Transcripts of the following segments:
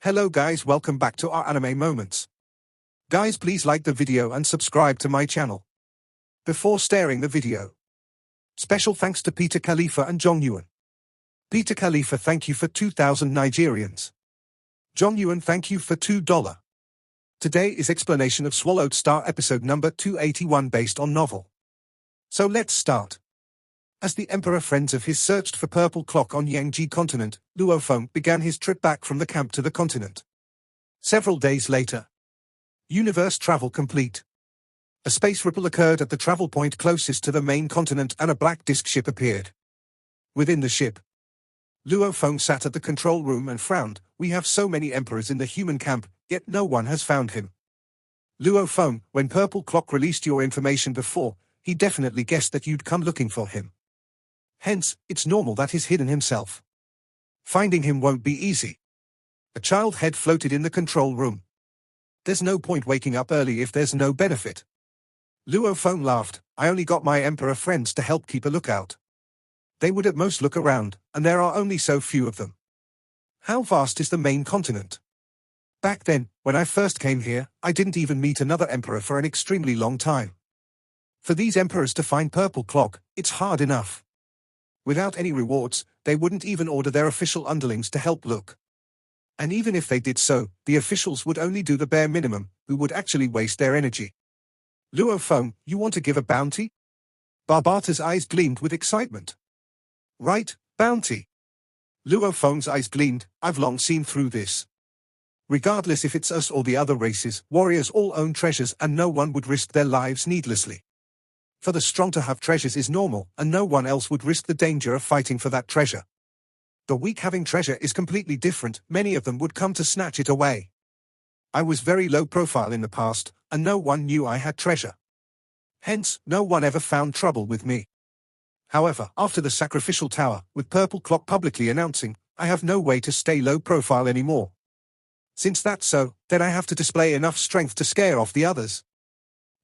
Hello guys, welcome back to our anime moments. Guys, please like the video and subscribe to my channel. Before starting the video, special thanks to Peter Khalifa and Jong Yuan. Peter Khalifa, thank you for 2,000 Nigerians. Jong Yuan, thank you for $2. Today is explanation of Swallowed Star episode number 281 based on novel. So let's start. As the Emperor friends of his searched for purple clock on Yangji continent, Luo Feng began his trip back from the camp to the continent. Several days later, universe travel complete. A space ripple occurred at the travel point closest to the main continent and a black disk ship appeared. Within the ship, Luo Feng sat at the control room and frowned. We have so many emperors in the human camp, yet no one has found him. Luo Feng, when Purple Clock released your information before, he definitely guessed that you'd come looking for him. Hence, it's normal that he's hidden himself. Finding him won't be easy. A child head floated in the control room. There's no point waking up early if there's no benefit. Luo Feng laughed. I only got my emperor friends to help keep a lookout. They would at most look around, and there are only so few of them. How vast is the main continent? Back then, when I first came here, I didn't even meet another emperor for an extremely long time. For these emperors to find Purple Clock, it's hard enough. Without any rewards, they wouldn't even order their official underlings to help look. And even if they did so, the officials would only do the bare minimum, who would actually waste their energy. Luo Feng, you want to give a bounty? Barbata's eyes gleamed with excitement. Right, bounty. Luo Feng's eyes gleamed. I've long seen through this. Regardless if it's us or the other races, warriors all own treasures and no one would risk their lives needlessly. For the strong to have treasures is normal, and no one else would risk the danger of fighting for that treasure. The weak having treasure is completely different. Many of them would come to snatch it away. I was very low profile in the past, and no one knew I had treasure. Hence, no one ever found trouble with me. However, after the sacrificial tower, with Purple Clock publicly announcing, I have no way to stay low profile anymore. Since that's so, then I have to display enough strength to scare off the others.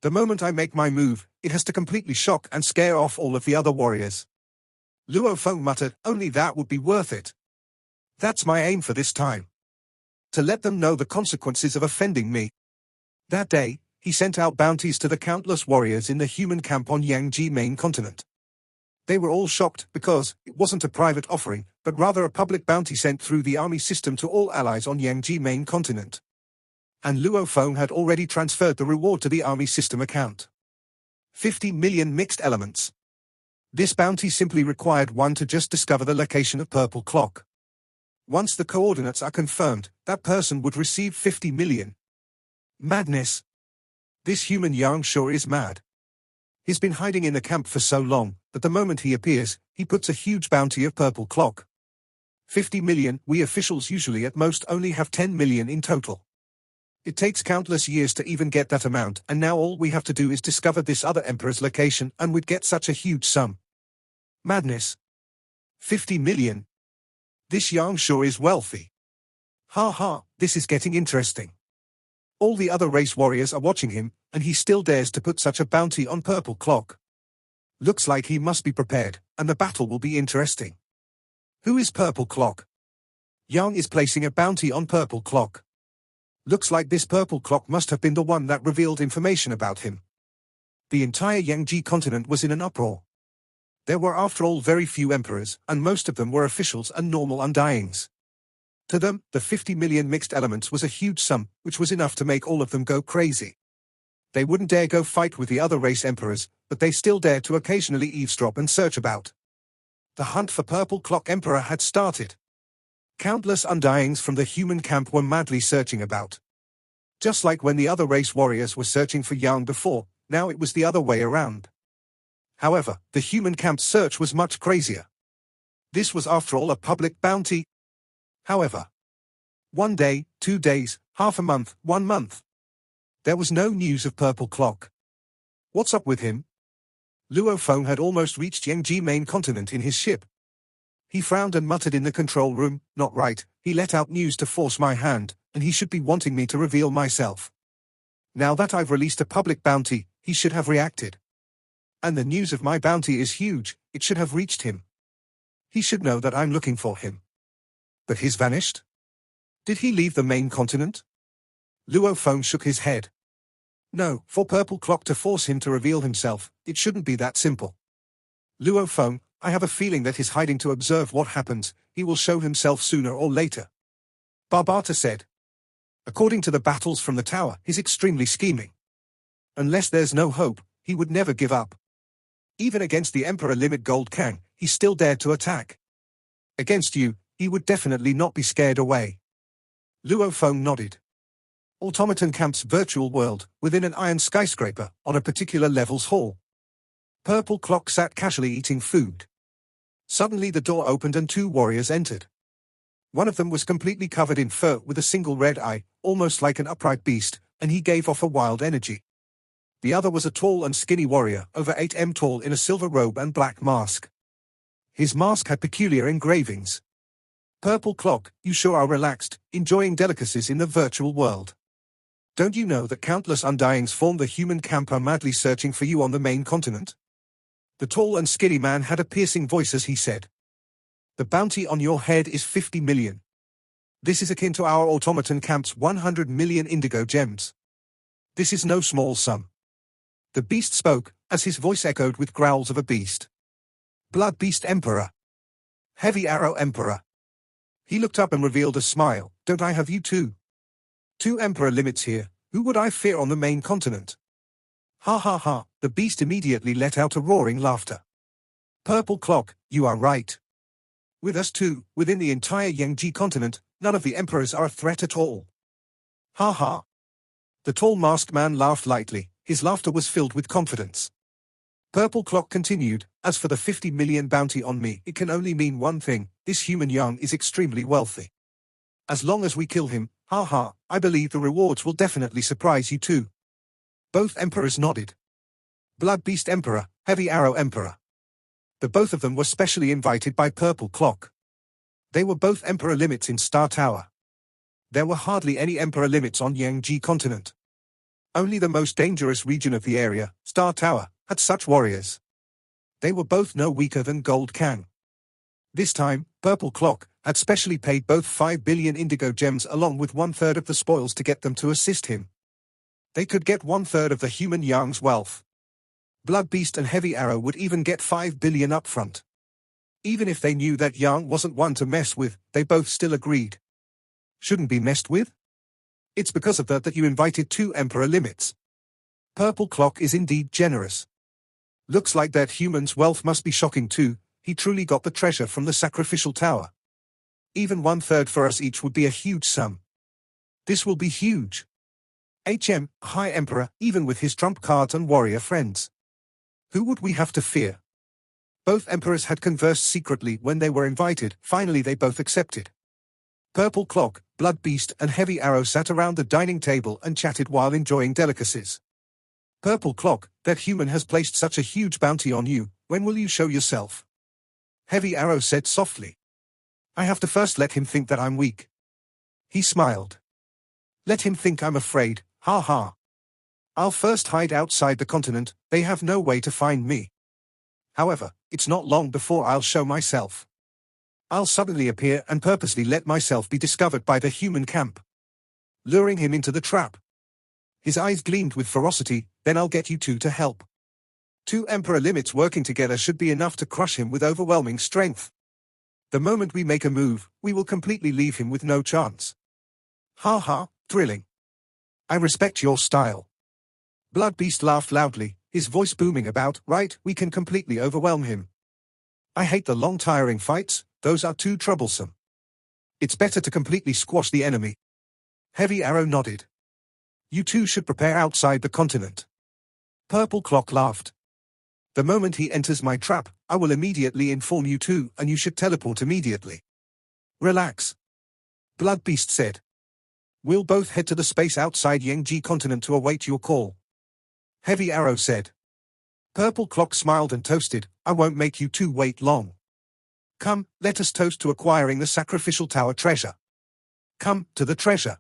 The moment I make my move, it has to completely shock and scare off all of the other warriors. Luo Feng muttered, only that would be worth it. That's my aim for this time. To let them know the consequences of offending me. That day, he sent out bounties to the countless warriors in the human camp on Yangji main continent. They were all shocked because it wasn't a private offering, but rather a public bounty sent through the army system to all allies on Yangji main continent. And Luo Feng had already transferred the reward to the army system account. 50 million mixed elements. This bounty simply required one to just discover the location of Purple Clock. Once the coordinates are confirmed, that person would receive 50 million. Madness. This human Yang sure is mad. He's been hiding in the camp for so long, that the moment he appears, he puts a huge bounty of Purple Clock. 50 million, we officials usually at most only have 10 million in total. It takes countless years to even get that amount, and now all we have to do is discover this other emperor's location and we'd get such a huge sum. Madness. 50 million. This Yang sure is wealthy. Ha ha, this is getting interesting. All the other race warriors are watching him, and he still dares to put such a bounty on Purple Clock. Looks like he must be prepared, and the battle will be interesting. Who is Purple Clock? Yang is placing a bounty on Purple Clock. Looks like this Purple Clock must have been the one that revealed information about him. The entire Yangji continent was in an uproar. There were after all very few emperors, and most of them were officials and normal undyings. To them, the 50 million mixed elements was a huge sum, which was enough to make all of them go crazy. They wouldn't dare go fight with the other race emperors, but they still dared to occasionally eavesdrop and search about. The hunt for Purple Clock Emperor had started. Countless undyings from the human camp were madly searching about. Just like when the other race warriors were searching for Yang before, now it was the other way around. However, the human camp's search was much crazier. This was after all a public bounty. However, 1 day, 2 days, half a month, 1 month. There was no news of Purple Clock. What's up with him? Luo Feng had almost reached Yangji main continent in his ship. He frowned and muttered in the control room, not right, he let out news to force my hand, and he should be wanting me to reveal myself. Now that I've released a public bounty, he should have reacted. And the news of my bounty is huge, it should have reached him. He should know that I'm looking for him. But he's vanished? Did he leave the main continent? Luo Feng shook his head. No, for Purple Clock to force him to reveal himself, it shouldn't be that simple. Luo Feng, I have a feeling that he's hiding to observe what happens. He will show himself sooner or later. Barbata said. According to the battles from the tower, he's extremely scheming. Unless there's no hope, he would never give up. Even against the Emperor Limit Gold Kang, he still dared to attack. Against you, he would definitely not be scared away. Luo Feng nodded. Automaton Camp's virtual world, within an iron skyscraper, on a particular level's hall. Purple Clock sat casually eating food. Suddenly the door opened and two warriors entered. One of them was completely covered in fur with a single red eye, almost like an upright beast, and he gave off a wild energy. The other was a tall and skinny warrior, over 8 m tall in a silver robe and black mask. His mask had peculiar engravings. Purple Clock, you sure are relaxed, enjoying delicacies in the virtual world. Don't you know that countless undyings form the human camp are madly searching for you on the main continent? The tall and skinny man had a piercing voice as he said. The bounty on your head is 50 million. This is akin to our automaton camp's 100 million indigo gems. This is no small sum. The beast spoke, as his voice echoed with growls of a beast. Blood Beast Emperor. Heavy Arrow Emperor. He looked up and revealed a smile. Don't I have you too? 2 Emperor limits here, who would I fear on the main continent? Ha ha ha, the beast immediately let out a roaring laughter. Purple Clock, you are right. With us too, within the entire Yangji continent, none of the emperors are a threat at all. Ha ha. The tall masked man laughed lightly, his laughter was filled with confidence. Purple Clock continued, as for the 50 million bounty on me, it can only mean one thing, this human young is extremely wealthy. As long as we kill him, ha ha, I believe the rewards will definitely surprise you too. Both emperors nodded. Blood Beast Emperor, Heavy Arrow Emperor. The both of them were specially invited by Purple Clock. They were both Emperor limits in Star Tower. There were hardly any Emperor limits on Yangji continent. Only the most dangerous region of the area, Star Tower, had such warriors. They were both no weaker than Gold Kang. This time, Purple Clock had specially paid both 5 billion indigo gems along with 1/3 of the spoils to get them to assist him. They could get 1/3 of the human Yang's wealth. Blood Beast and Heavy Arrow would even get 5 billion upfront. Even if they knew that Yang wasn't one to mess with, they both still agreed. Shouldn't be messed with? It's because of that you invited 2 Emperor limits. Purple Clock is indeed generous. Looks like that human's wealth must be shocking too, he truly got the treasure from the sacrificial tower. Even 1/3 for us each would be a huge sum. This will be huge. High Emperor, even with his trump cards and warrior friends. Who would we have to fear? Both emperors had conversed secretly when they were invited, finally they both accepted. Purple Clock, Blood Beast and Heavy Arrow sat around the dining table and chatted while enjoying delicacies. Purple Clock, that human has placed such a huge bounty on you, when will you show yourself? Heavy Arrow said softly. I have to first let him think that I'm weak. He smiled. Let him think I'm afraid, ha ha. I'll first hide outside the continent, they have no way to find me. However, it's not long before I'll show myself. I'll suddenly appear and purposely let myself be discovered by the human camp. Luring him into the trap. His eyes gleamed with ferocity, then I'll get you two to help. 2 Emperor limits working together should be enough to crush him with overwhelming strength. The moment we make a move, we will completely leave him with no chance. Ha ha, thrilling. I respect your style. Blood Beast laughed loudly, his voice booming about, right, we can completely overwhelm him. I hate the long tiring fights, those are too troublesome. It's better to completely squash the enemy. Heavy Arrow nodded. You two should prepare outside the continent. Purple Clock laughed. The moment he enters my trap, I will immediately inform you two and you should teleport immediately. Relax. Blood Beast said. We'll both head to the space outside Yangji continent to await your call. Heavy Arrow said. Purple Clock smiled and toasted, I won't make you two wait long. Come, let us toast to acquiring the sacrificial tower treasure. Come, to the treasure.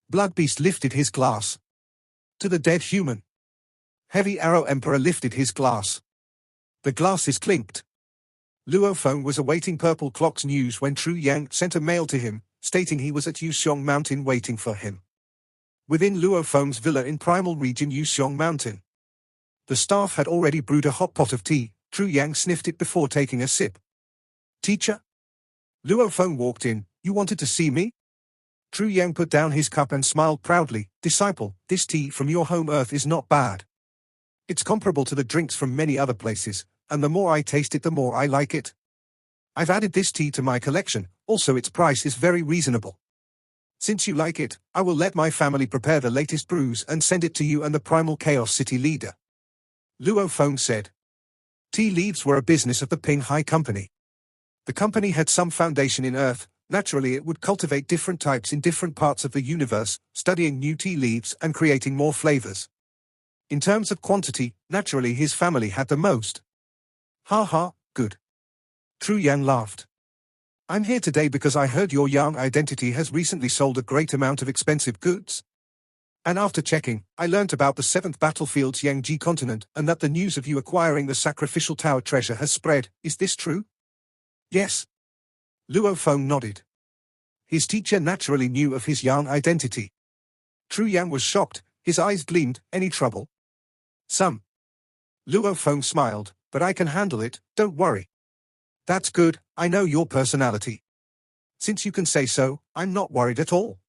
Blood Beast lifted his glass. To the dead human. Heavy Arrow Emperor lifted his glass. The glasses clinked. Luo Feng was awaiting Purple Clock's news when Tru Yang sent a mail to him, stating he was at Yuxiong Mountain waiting for him. Within Luo Feng's villa in Primal Region Yuxiong Mountain. The staff had already brewed a hot pot of tea. Tru Yang sniffed it before taking a sip. "Teacher?" Luo Feng walked in. "You wanted to see me?" Tru Yang put down his cup and smiled proudly. "Disciple, this tea from your home Earth is not bad. It's comparable to the drinks from many other places, and the more I taste it the more I like it. I've added this tea to my collection, also its price is very reasonable. Since you like it, I will let my family prepare the latest brews and send it to you and the Primal Chaos City leader." Luo Feng said. Tea leaves were a business of the Ping Hai Company. The company had some foundation in Earth. Naturally it would cultivate different types in different parts of the universe, studying new tea leaves and creating more flavors. In terms of quantity, naturally his family had the most. "Ha ha, good." Tru Yang laughed. "I'm here today because I heard your young identity has recently sold a great amount of expensive goods. And after checking, I learnt about the 7th Battlefield's Yangji continent and that the news of you acquiring the Sacrificial Tower treasure has spread. Is this true?" "Yes." Luo Feng nodded. His teacher naturally knew of his young identity. Tru Yang was shocked, his eyes gleamed. "Any trouble?" "Some." Luo Feng smiled, "But I can handle it, don't worry." "That's good, I know your personality. Since you can say so, I'm not worried at all."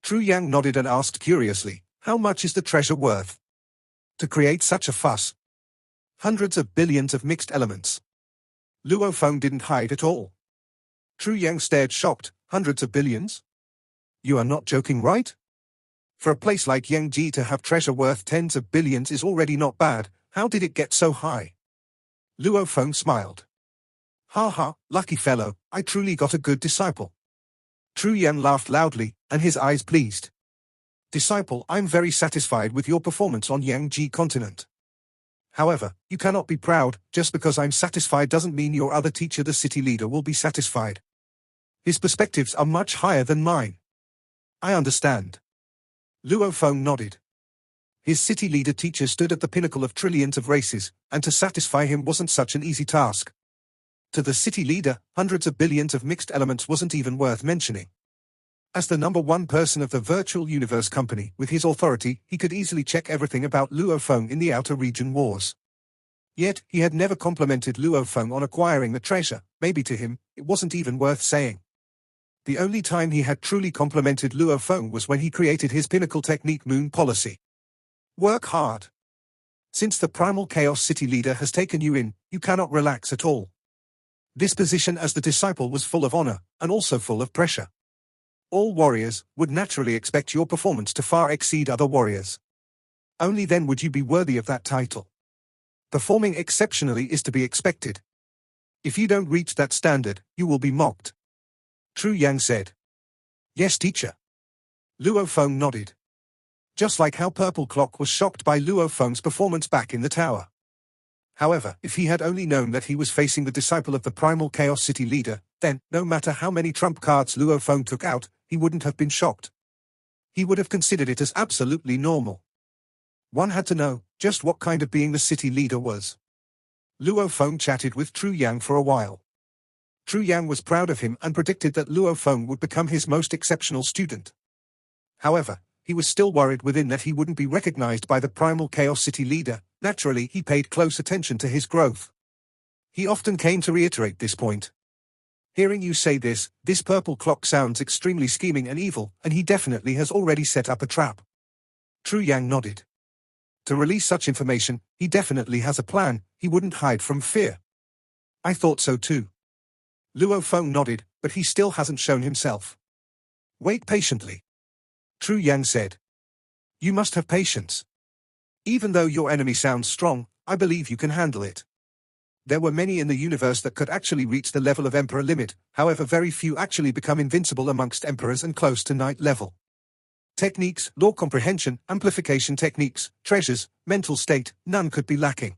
Tru Yang nodded and asked curiously, "How much is the treasure worth?" "To create such a fuss?" "Hundreds of billions of mixed elements." Luo Feng didn't hide at all. Tru Yang stared shocked. "Hundreds of billions? You are not joking, right? For a place like Yangji to have treasure worth tens of billions is already not bad. How did it get so high?" Luo Feng smiled. "Ha ha, lucky fellow, I truly got a good disciple." Tru Yang laughed loudly, and his eyes pleased. "Disciple, I'm very satisfied with your performance on Yangji continent. However, you cannot be proud. Just because I'm satisfied doesn't mean your other teacher, the city leader, will be satisfied. His perspectives are much higher than mine." "I understand." Luo Feng nodded. His city leader teacher stood at the pinnacle of trillions of races, and to satisfy him wasn't such an easy task. To the city leader, hundreds of billions of mixed elements wasn't even worth mentioning. As the #1 person of the virtual universe company, with his authority, he could easily check everything about Luo Feng in the outer region wars. Yet, he had never complimented Luo Feng on acquiring the treasure. Maybe to him, it wasn't even worth saying. The only time he had truly complimented Luo Feng was when he created his pinnacle technique Moon Policy. "Work hard. Since the Primal Chaos City leader has taken you in, you cannot relax at all. This position as the disciple was full of honor, and also full of pressure. All warriors would naturally expect your performance to far exceed other warriors. Only then would you be worthy of that title. Performing exceptionally is to be expected. If you don't reach that standard, you will be mocked." Tru Yang said. "Yes, teacher." Luo Feng nodded. Just like how Purple Clock was shocked by Luo Feng's performance back in the tower. However, if he had only known that he was facing the disciple of the Primal Chaos City leader, then, no matter how many trump cards Luo Feng took out, he wouldn't have been shocked. He would have considered it as absolutely normal. One had to know just what kind of being the city leader was. Luo Feng chatted with Tru Yang for a while. Tru Yang was proud of him and predicted that Luo Feng would become his most exceptional student. However, he was still worried within that he wouldn't be recognized by the Primal Chaos City leader. Naturally, he paid close attention to his growth. He often came to reiterate this point. "Hearing you say this Purple Clock sounds extremely scheming and evil, and he definitely has already set up a trap." Tru Yang nodded. To release such information, he definitely has a plan. He wouldn't hide from fear. "I thought so too." Luo Feng nodded, "But he still hasn't shown himself." "Wait patiently." Tru Yang said. "You must have patience. Even though your enemy sounds strong, I believe you can handle it. There were many in the universe that could actually reach the level of Emperor limit, however very few actually become invincible amongst Emperors and close to Knight level. Techniques, law comprehension, amplification techniques, treasures, mental state, none could be lacking."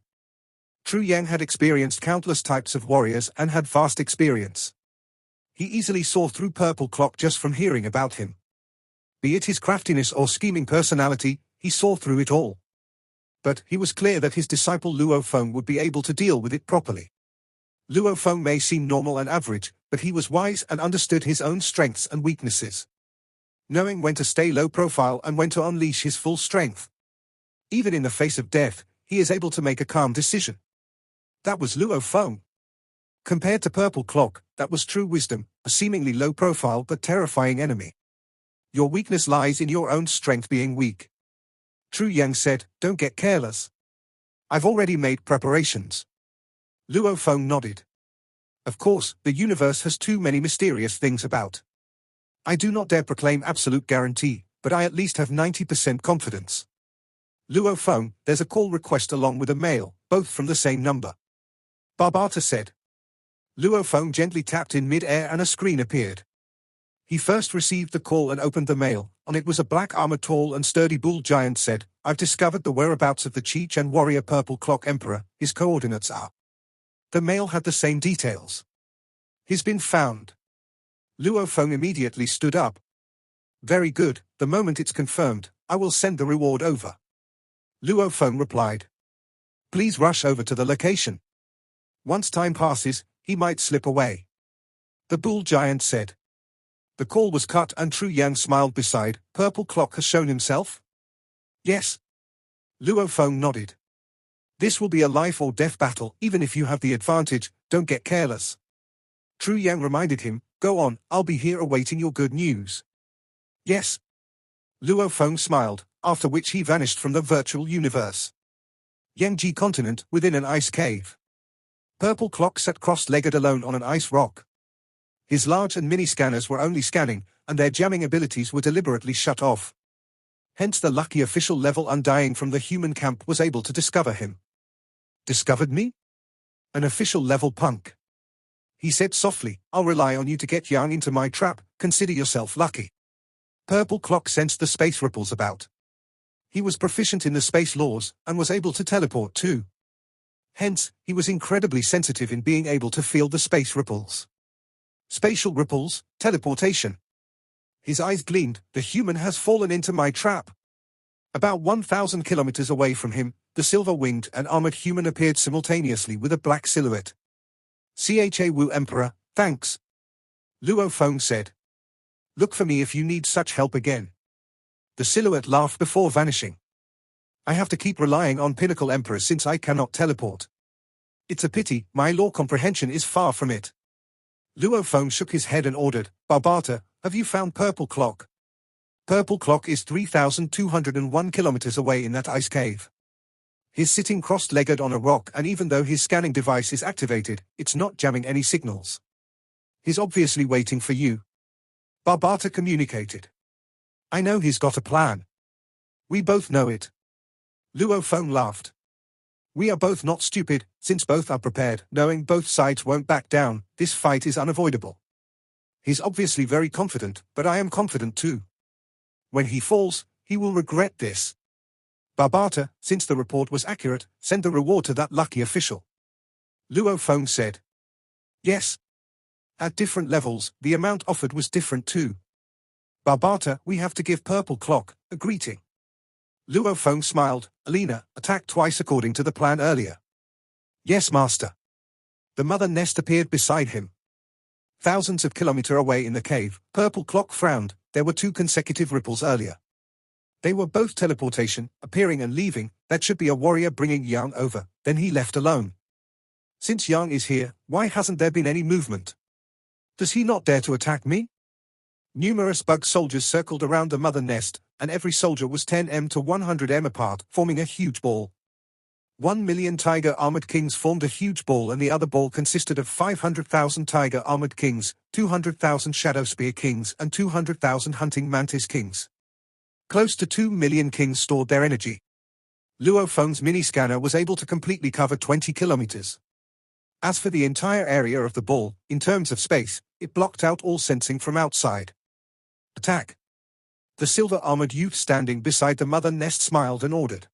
Tru Yang had experienced countless types of warriors and had vast experience. He easily saw through Purple Clock just from hearing about him. Be it his craftiness or scheming personality, he saw through it all. But he was clear that his disciple Luo Feng would be able to deal with it properly. Luo Feng may seem normal and average, but he was wise and understood his own strengths and weaknesses, knowing when to stay low profile and when to unleash his full strength. Even in the face of death, he is able to make a calm decision. That was Luo Feng. Compared to Purple Clock, that was true wisdom, a seemingly low profile but terrifying enemy. Your weakness lies in your own strength being weak. True Yang said, don't get careless. I've already made preparations. Luo Feng nodded. Of course, the universe has too many mysterious things about. I do not dare proclaim absolute guarantee, but I at least have 90% confidence. Luo Feng, there's a call request along with a mail, both from the same number. Barbata said. Luo Feng gently tapped in mid-air and a screen appeared. He first received the call and opened the mail. On it was a black-armored tall and sturdy bull giant said, I've discovered the whereabouts of the Chechen warrior Purple Clock Emperor. His coordinates are. The mail had the same details. He's been found. Luo Feng immediately stood up. Very good, the moment it's confirmed, I will send the reward over. Luo Feng replied. Please rush over to the location. Once time passes, he might slip away. The bull giant said. The call was cut and True Yang smiled beside, Purple Clock has shown himself? Yes. Luo Feng nodded. This will be a life or death battle, even if you have the advantage, don't get careless. True Yang reminded him, go on, I'll be here awaiting your good news. Yes. Luo Feng smiled, after which he vanished from the virtual universe. Yangji continent, within an ice cave. Purple Clock sat cross-legged alone on an ice rock. His large and mini scanners were only scanning, and their jamming abilities were deliberately shut off. Hence the lucky official level Undying from the human camp was able to discover him. Discovered me? An official level punk. He said softly, I'll rely on you to get Yang into my trap, consider yourself lucky. Purple Clock sensed the space ripples about. He was proficient in the space laws, and was able to teleport too. Hence, he was incredibly sensitive in being able to feel the space ripples. Spatial ripples, teleportation. His eyes gleamed, the human has fallen into my trap. About 1,000 kilometers away from him, the silver-winged and armored human appeared simultaneously with a black silhouette. Cha Wu Emperor, thanks. Luo Feng said. Look for me if you need such help again. The silhouette laughed before vanishing. I have to keep relying on Pinnacle Emperor since I cannot teleport. It's a pity, my law comprehension is far from it. Luo Feng shook his head and ordered, Barbata, have you found Purple Clock? Purple Clock is 3,201 kilometers away in that ice cave. He's sitting cross-legged on a rock and even though his scanning device is activated, it's not jamming any signals. He's obviously waiting for you. Barbata communicated. I know he's got a plan. We both know it. Luo Feng laughed. We are both not stupid, since both are prepared, knowing both sides won't back down, this fight is unavoidable. He's obviously very confident, but I am confident too. When he falls, he will regret this. Barbata, since the report was accurate, send the reward to that lucky official. Luo Feng said. Yes. At different levels, the amount offered was different too. Barbata, we have to give Purple Clock a greeting. Luo Feng smiled. Alina, attack twice according to the plan earlier. Yes, master. The mother nest appeared beside him. Thousands of kilometers away in the cave, Purple Clock frowned. There were 2 consecutive ripples earlier. They were both teleportation, appearing and leaving. That should be a warrior bringing Yang over, then he left alone. Since Yang is here, why hasn't there been any movement? Does he not dare to attack me? Numerous bug soldiers circled around the mother nest, and every soldier was 10m to 100m apart, forming a huge ball. 1 million tiger armored kings formed a huge ball and the other ball consisted of 500,000 tiger armored kings, 200,000 shadow spear kings and 200,000 hunting mantis kings. Close to 2 million kings stored their energy. Luo Feng's mini-scanner was able to completely cover 20 kilometers. As for the entire area of the ball, in terms of space, it blocked out all sensing from outside. Attack. The silver-armored youth standing beside the mother nest smiled and ordered.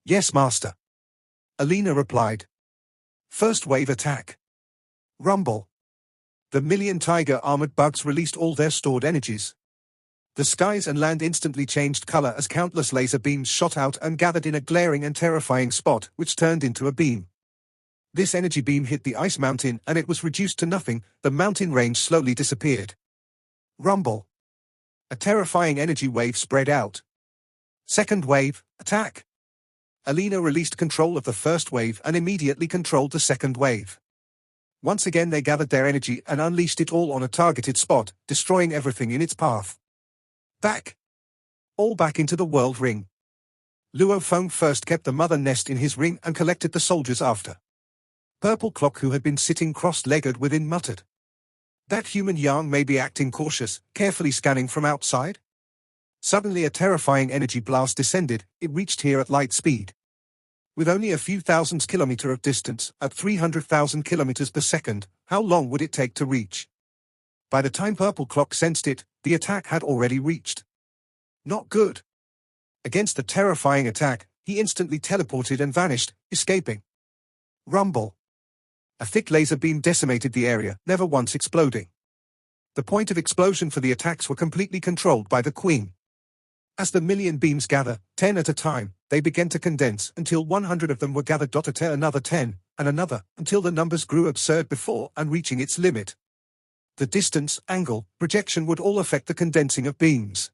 Yes, master. Alina replied. First wave attack. Rumble. The million tiger-armored bugs released all their stored energies. The skies and land instantly changed color as countless laser beams shot out and gathered in a glaring and terrifying spot, which turned into a beam. This energy beam hit the ice mountain and it was reduced to nothing. The mountain range slowly disappeared. Rumble. A terrifying energy wave spread out. Second wave, attack. Alina released control of the first wave and immediately controlled the second wave. Once again they gathered their energy and unleashed it all on a targeted spot, destroying everything in its path. Back. All back into the world ring. Luo Feng first kept the mother nest in his ring and collected the soldiers after. Purple Clock, who had been sitting cross-legged within, muttered, "That human Yang may be acting cautious, carefully scanning from outside." Suddenly a terrifying energy blast descended. It reached here at light speed. With only a few thousand kilometers of distance, at 300,000 kilometers per second, how long would it take to reach? By the time Purple Clock sensed it, the attack had already reached. Not good. Against the terrifying attack, he instantly teleported and vanished, escaping. Rumble. A thick laser beam decimated the area, never once exploding. The point of explosion for the attacks were completely controlled by the Queen. As the million beams gather, 10 at a time, they began to condense until 100 of them were gathered. Another 10, and another, until the numbers grew absurd before and reaching its limit. The distance, angle, projection would all affect the condensing of beams.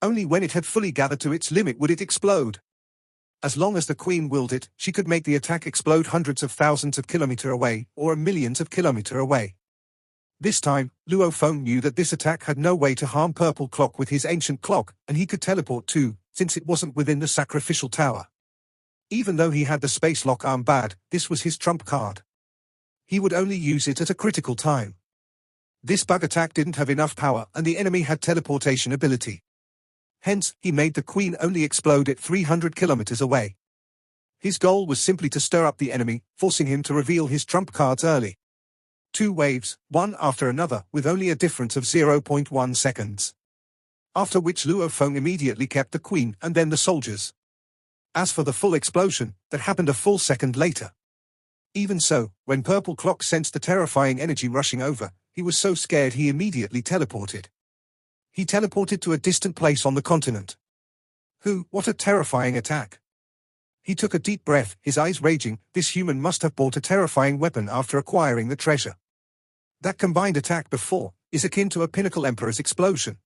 Only when it had fully gathered to its limit would it explode. As long as the Queen willed it, she could make the attack explode hundreds of thousands of kilometers away, or millions of kilometers away. This time, Luo Feng knew that this attack had no way to harm Purple Clock with his ancient clock, and he could teleport too, since it wasn't within the sacrificial tower. Even though he had the space lock armband, this was his trump card. He would only use it at a critical time. This bug attack didn't have enough power, and the enemy had teleportation ability. Hence, he made the Queen only explode at 300 kilometers away. His goal was simply to stir up the enemy, forcing him to reveal his trump cards early. 2 waves, one after another, with only a difference of 0.1 seconds. After which Luo Feng immediately kept the Queen and then the soldiers. As for the full explosion, that happened a full second later. Even so, when Purple Clock sensed the terrifying energy rushing over, he was so scared he immediately teleported. He teleported to a distant place on the continent. What a terrifying attack. He took a deep breath, his eyes raging. This human must have bought a terrifying weapon after acquiring the treasure. That combined attack before is akin to a Pinnacle Emperor's explosion.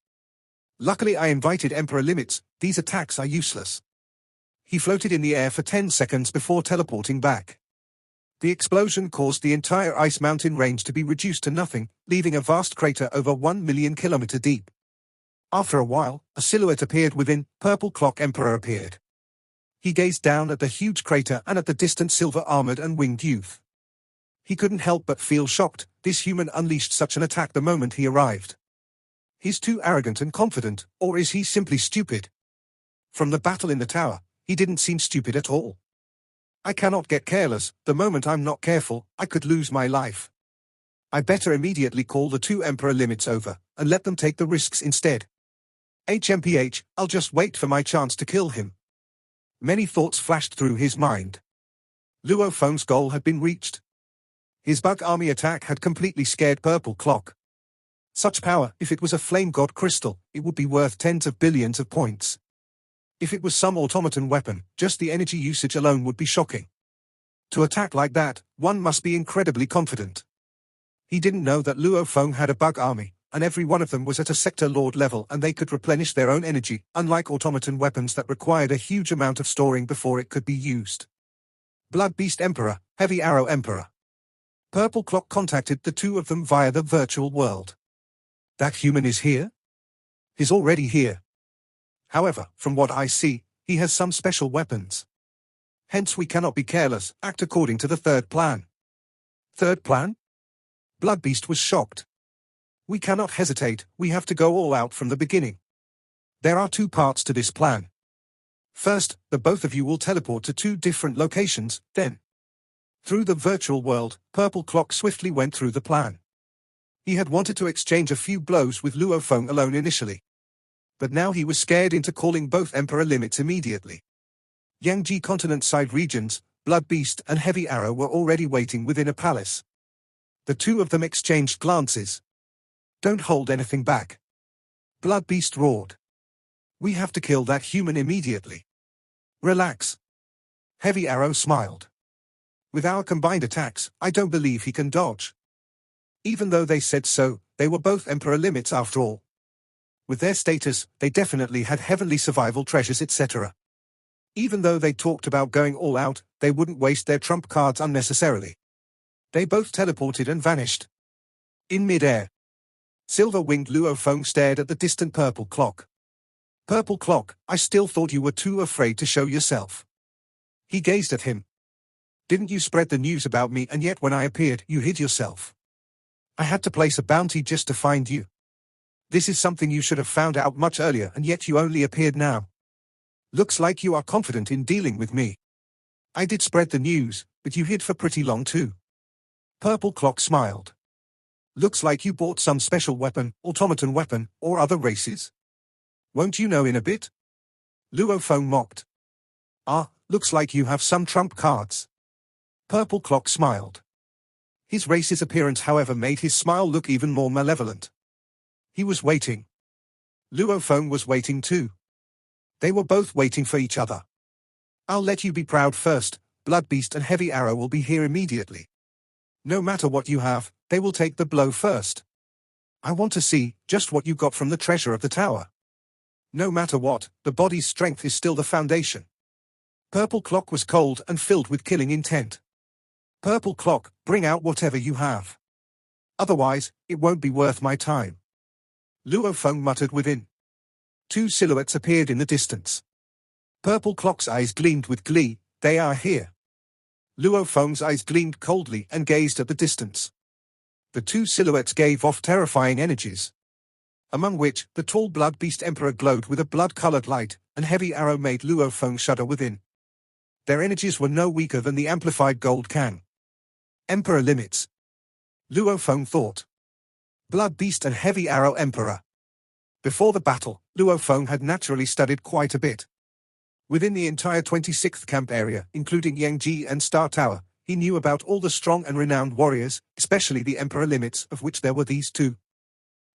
Luckily I invited Emperor limits, these attacks are useless. He floated in the air for 10 seconds before teleporting back. The explosion caused the entire ice mountain range to be reduced to nothing, leaving a vast crater over 1 million kilometers deep. After a while, a silhouette appeared within. Purple Clock Emperor appeared. He gazed down at the huge crater and at the distant silver-armored and winged youth. He couldn't help but feel shocked. This human unleashed such an attack the moment he arrived. He's too arrogant and confident, or is he simply stupid? From the battle in the tower, he didn't seem stupid at all. I cannot get careless. The moment I'm not careful, I could lose my life. I better immediately call the 2 Emperor limits over, and let them take the risks instead. HMPH, I'll just wait for my chance to kill him. Many thoughts flashed through his mind. Luo Feng's goal had been reached. His bug army attack had completely scared Purple Clock. Such power, if it was a flame god crystal, it would be worth tens of billions of points. If it was some automaton weapon, just the energy usage alone would be shocking. To attack like that, one must be incredibly confident. He didn't know that Luo Feng had a bug army, and every one of them was at a sector lord level and they could replenish their own energy, unlike automaton weapons that required a huge amount of storing before it could be used. Blood Beast Emperor, Heavy Arrow Emperor. Purple Clock contacted the 2 of them via the virtual world. That human is here? He's already here. However, from what I see, he has some special weapons. Hence we cannot be careless, act according to the 3rd plan. 3rd plan? Blood Beast was shocked. We cannot hesitate, we have to go all out from the beginning. There are 2 parts to this plan. First, the both of you will teleport to 2 different locations, then. Through the virtual world, Purple Clock swiftly went through the plan. He had wanted to exchange a few blows with Luo Feng alone initially. But now he was scared into calling both Emperor limits immediately. Yangji continent side regions, Blood Beast and Heavy Arrow were already waiting within a palace. The 2 of them exchanged glances. Don't hold anything back. Blood Beast roared. We have to kill that human immediately. Relax. Heavy Arrow smiled. With our combined attacks, I don't believe he can dodge. Even though they said so, they were both Emperor limits after all. With their status, they definitely had heavenly survival treasures etc. Even though they talked about going all out, they wouldn't waste their trump cards unnecessarily. They both teleported and vanished. In mid-air, silver-winged Luo Feng stared at the distant purple clock. Purple clock, I still thought you were too afraid to show yourself. He gazed at him. Didn't you spread the news about me, and yet when I appeared, you hid yourself? I had to place a bounty just to find you. This is something you should have found out much earlier, and yet you only appeared now. Looks like you are confident in dealing with me. I did spread the news, but you hid for pretty long too. Purple clock smiled. Looks like you bought some special weapon, automaton weapon, or other races. Won't you know in a bit? Luo Feng mocked. Ah, looks like you have some trump cards. Purple clock smiled. His race's appearance, however, made his smile look even more malevolent. He was waiting. Luo Feng was waiting too. They were both waiting for each other. I'll let you be proud first. Blood Beast and Heavy Arrow will be here immediately. No matter what you have, they will take the blow first. I want to see just what you got from the treasure of the tower. No matter what, the body's strength is still the foundation. Purple clock was cold and filled with killing intent. Purple clock, bring out whatever you have. Otherwise, it won't be worth my time. Luo Feng muttered within. Two silhouettes appeared in the distance. Purple clock's eyes gleamed with glee. They are here. Luo Feng's eyes gleamed coldly and gazed at the distance. The two silhouettes gave off terrifying energies, among which the tall blood beast emperor glowed with a blood-colored light, and Heavy Arrow made Luo Feng shudder within. Their energies were no weaker than the amplified gold can. Emperor limits. Luo Feng thought. Blood Beast and Heavy Arrow Emperor. Before the battle, Luo Feng had naturally studied quite a bit. Within the entire 26th camp area, including Yangji and Star Tower, he knew about all the strong and renowned warriors, especially the Emperor limits, of which there were these two.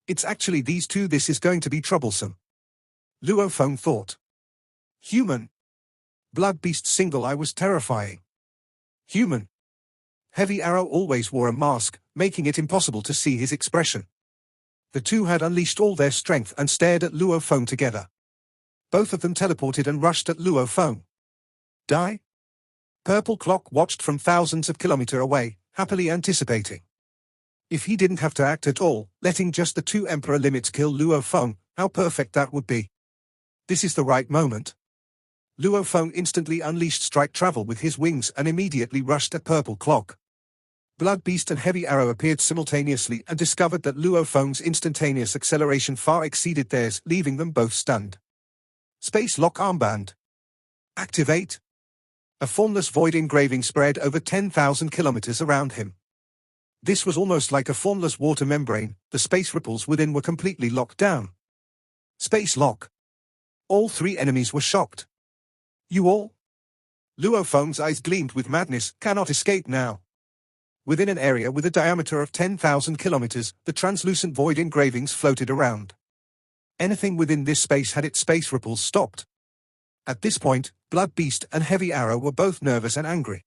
It's actually these two, this is going to be troublesome. Luo Feng thought. Human. Blood Beast single eye was terrifying. Human. Heavy Arrow always wore a mask, making it impossible to see his expression. The two had unleashed all their strength and stared at Luo Feng together. Both of them teleported and rushed at Luo Feng. Die? Purple clock watched from thousands of kilometers away, happily anticipating. If he didn't have to act at all, letting just the two Emperor limits kill Luo Feng, how perfect that would be. This is the right moment. Luo Feng instantly unleashed strike travel with his wings and immediately rushed at Purple clock. Blood Beast and Heavy Arrow appeared simultaneously and discovered that Luo Feng's instantaneous acceleration far exceeded theirs, leaving them both stunned. Space Lock Armband. Activate. A formless void engraving spread over 10,000 kilometers around him. This was almost like a formless water membrane. The space ripples within were completely locked down. Space Lock. All three enemies were shocked. You all? Luo Feng's eyes gleamed with madness. Cannot escape now. Within an area with a diameter of 10,000 kilometers, the translucent void engravings floated around. Anything within this space had its space ripples stopped. At this point, Blood Beast and Heavy Arrow were both nervous and angry.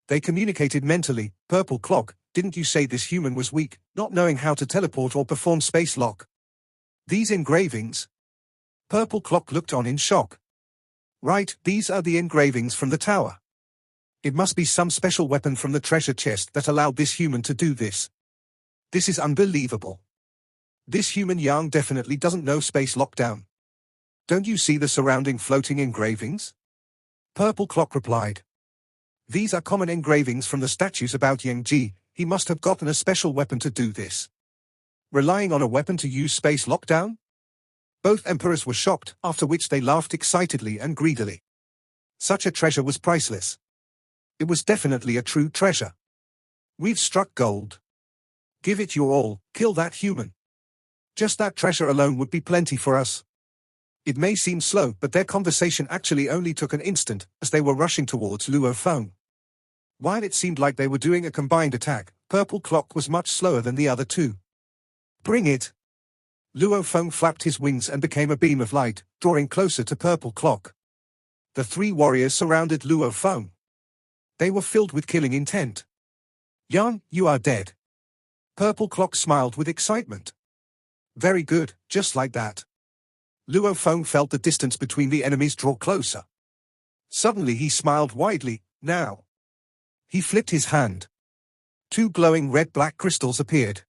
They communicated mentally. Purple clock, didn't you say this human was weak, not knowing how to teleport or perform space lock? These engravings? Purple clock looked on in shock. Right, these are the engravings from the tower. It must be some special weapon from the treasure chest that allowed this human to do this. This is unbelievable. This human Yang definitely doesn't know space lockdown. Don't you see the surrounding floating engravings? Purple clock replied. These are common engravings from the statues about Yangji. He must have gotten a special weapon to do this. Relying on a weapon to use space lockdown? Both emperors were shocked, after which they laughed excitedly and greedily. Such a treasure was priceless. It was definitely a true treasure. We've struck gold. Give it your all, kill that human. Just that treasure alone would be plenty for us. It may seem slow, but their conversation actually only took an instant, as they were rushing towards Luo Feng. While it seemed like they were doing a combined attack, Purple clock was much slower than the other two. Bring it! Luo Feng flapped his wings and became a beam of light, drawing closer to Purple clock. The three warriors surrounded Luo Feng. They were filled with killing intent. Yan, you are dead. Purple Clock smiled with excitement. Very good, just like that. Luo Feng felt the distance between the enemies draw closer. Suddenly he smiled widely. Now. He flipped his hand. 2 glowing red-black crystals appeared.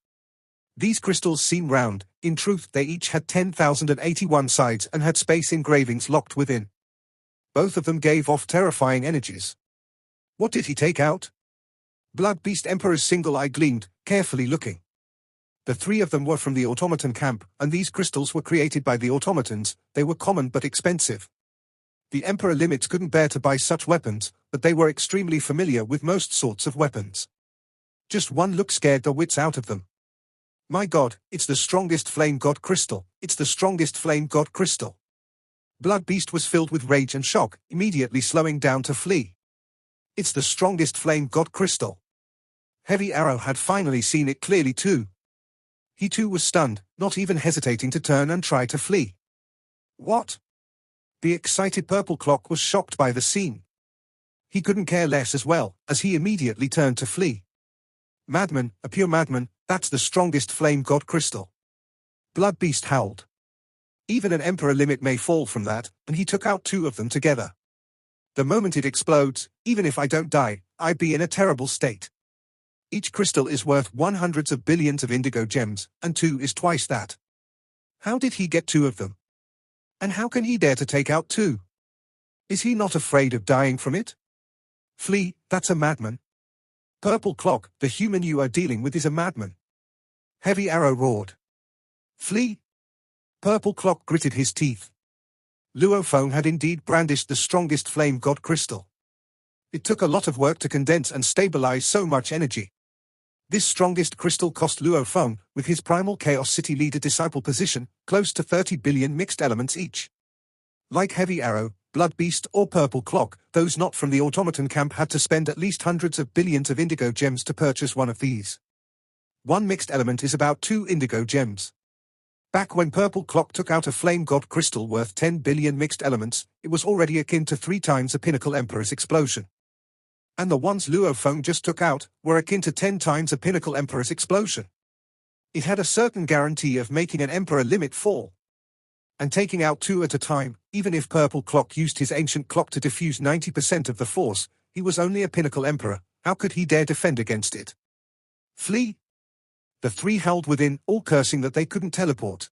These crystals seemed round. In truth, they each had 10,081 sides and had space engravings locked within. Both of them gave off terrifying energies. What did he take out? Blood Beast Emperor's single eye gleamed, carefully looking. The 3 of them were from the automaton camp, and these crystals were created by the automatons. They were common but expensive. The Emperor limits couldn't bear to buy such weapons, but they were extremely familiar with most sorts of weapons. Just one look scared the wits out of them. My God, it's the strongest flame god crystal. It's the strongest flame god crystal. Blood Beast was filled with rage and shock, immediately slowing down to flee. It's the strongest flame god crystal. Heavy Arrow had finally seen it clearly too. He too was stunned, not even hesitating to turn and try to flee. What? The excited Purple Clock was shocked by the scene. He couldn't care less as well, as he immediately turned to flee. Madman, a pure madman, that's the strongest flame god crystal. Blood Beast howled. Even an Emperor limit may fall from that, and he took out 2 of them together. The moment it explodes, even if I don't die, I'd be in a terrible state. Each crystal is worth 100s of billions of indigo gems, and 2 is twice that. How did he get 2 of them? And how can he dare to take out 2? Is he not afraid of dying from it? Flee, that's a madman. Purple Clock, the human you are dealing with is a madman. Heavy Arrow roared. Flee? Purple Clock gritted his teeth. Luo Feng had indeed brandished the strongest flame god crystal. It took a lot of work to condense and stabilize so much energy. This strongest crystal cost Luo Feng, with his primal Chaos City leader disciple position, close to 30 billion mixed elements each. Like Heavy Arrow, Blood Beast or Purple Clock, those not from the automaton camp had to spend at least hundreds of billions of indigo gems to purchase one of these. One mixed element is about 2 indigo gems. Back when Purple Clock took out a flame god crystal worth 10 billion mixed elements, it was already akin to 3 times a Pinnacle Emperor's explosion. And the ones Luo Feng just took out were akin to 10 times a Pinnacle Emperor's explosion. It had a certain guarantee of making an Emperor limit fall. And taking out 2 at a time, even if Purple Clock used his ancient clock to diffuse 90% of the force, he was only a Pinnacle Emperor. How could he dare defend against it? Flee? The 3 howled within, all cursing that they couldn't teleport.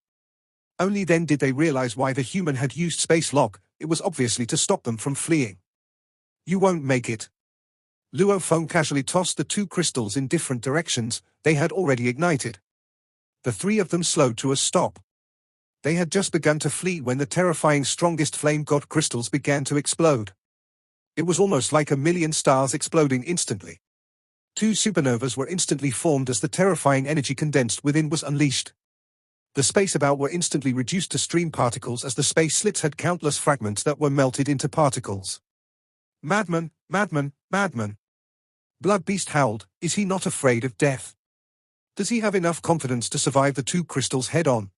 Only then did they realize why the human had used space lock. It was obviously to stop them from fleeing. You won't make it. Luo Feng casually tossed the 2 crystals in different directions. They had already ignited. The 3 of them slowed to a stop. They had just begun to flee when the terrifying strongest flame god crystals began to explode. It was almost like a million stars exploding instantly. 2 supernovas were instantly formed as the terrifying energy condensed within was unleashed. The space about were instantly reduced to stream particles as the space slits had countless fragments that were melted into particles. Madman, madman, madman. Blood Beast howled. Is he not afraid of death? Does he have enough confidence to survive the 2 crystals head-on?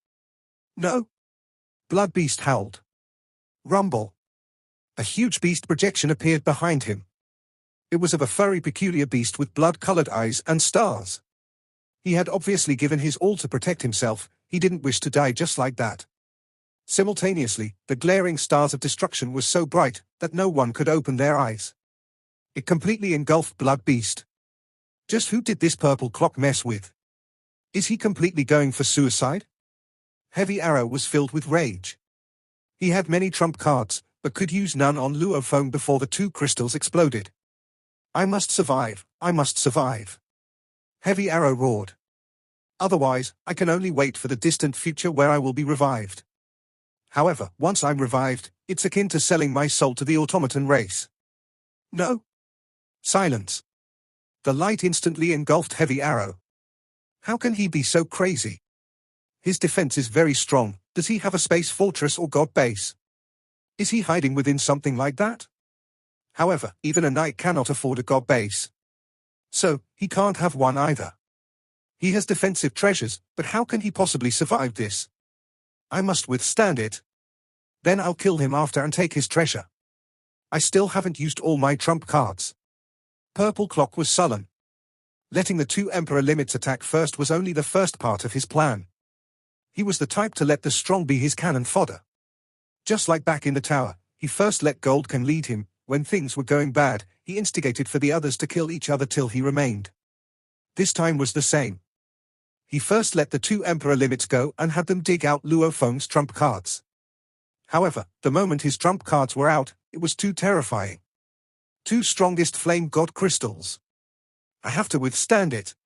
No. Blood Beast howled. Rumble. A huge beast projection appeared behind him. It was of a furry peculiar beast with blood-colored eyes and stars. He had obviously given his all to protect himself. He didn't wish to die just like that. Simultaneously, the glaring stars of destruction were so bright that no one could open their eyes. It completely engulfed Blood Beast. Just who did this Purple Clock mess with? Is he completely going for suicide? Heavy Arrow was filled with rage. He had many trump cards, but could use none on Luo Feng before the 2 crystals exploded. I must survive, I must survive. Heavy Arrow roared. Otherwise, I can only wait for the distant future where I will be revived. However, once I'm revived, it's akin to selling my soul to the automaton race. No. Silence. The light instantly engulfed Heavy Arrow. How can he be so crazy? His defense is very strong. Does he have a space fortress or god base? Is he hiding within something like that? However, even a knight cannot afford a god base. So, he can't have one either. He has defensive treasures, but how can he possibly survive this? I must withstand it. Then I'll kill him after and take his treasure. I still haven't used all my trump cards. Purple Clock was sullen. Letting the two Emperor limits attack first was only the first part of his plan. He was the type to let the strong be his cannon fodder. Just like back in the tower, he first let Gold King lead him. When things were going bad, he instigated for the others to kill each other till he remained. This time was the same. He first let the two Emperor limits go and had them dig out Luo Feng's trump cards. However, the moment his trump cards were out, it was too terrifying. Two strongest flame god crystals. I have to withstand it.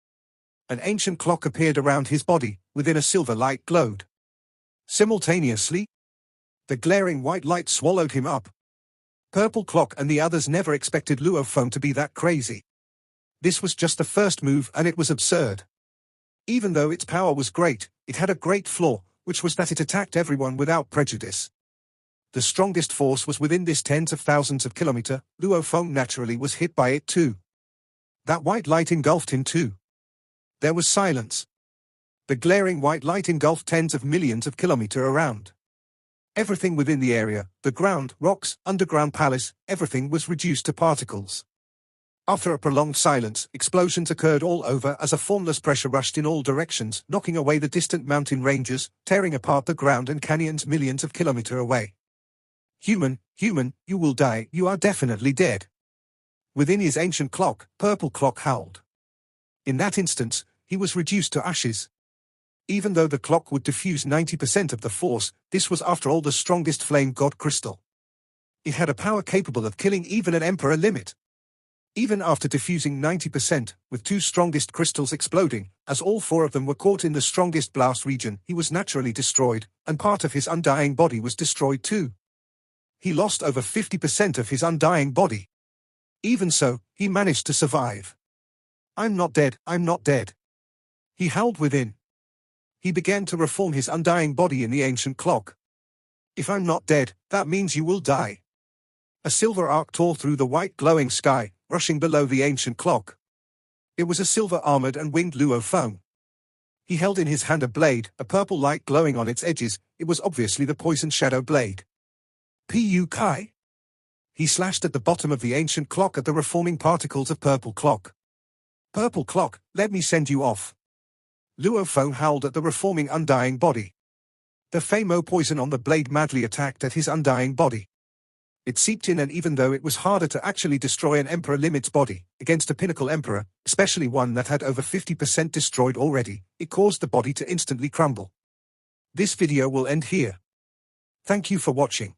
An ancient clock appeared around his body, within a silver light glowed. Simultaneously, the glaring white light swallowed him up. Purple Clock and the others never expected Luo Feng to be that crazy. This was just the first move and it was absurd. Even though its power was great, it had a great flaw, which was that it attacked everyone without prejudice. The strongest force was within this tens of thousands of kilometers. Luo Feng naturally was hit by it too. That white light engulfed him too. There was silence. The glaring white light engulfed tens of millions of kilometers around. Everything within the area, the ground, rocks, underground palace, everything was reduced to particles. After a prolonged silence, explosions occurred all over as a formless pressure rushed in all directions, knocking away the distant mountain ranges, tearing apart the ground and canyons millions of kilometers away. Human, you will die, you are definitely dead. Within his ancient clock, Purple Clock howled. In that instance, he was reduced to ashes. Even though the clock would diffuse 90% of the force, this was after all the strongest flame god crystal. It had a power capable of killing even an Emperor limit. Even after diffusing 90%, with two strongest crystals exploding, as all four of them were caught in the strongest blast region, he was naturally destroyed, and part of his undying body was destroyed too. He lost over 50% of his undying body. Even so, he managed to survive. I'm not dead, I'm not dead. He howled within. He began to reform his undying body in the ancient clock. If I'm not dead, that means you will die. A silver arc tore through the white glowing sky, rushing below the ancient clock. It was a silver-armored and winged Luo Feng. He held in his hand a blade, a purple light glowing on its edges. It was obviously the poison shadow blade. Pu Kai? He slashed at the bottom of the ancient clock at the reforming particles of Purple Clock. Purple Clock, let me send you off. Luo Feng howled at the reforming undying body. The Famo poison on the blade madly attacked at his undying body. It seeped in, and even though it was harder to actually destroy an Emperor limit's body, against a pinnacle Emperor, especially one that had over 50% destroyed already, it caused the body to instantly crumble. This video will end here. Thank you for watching.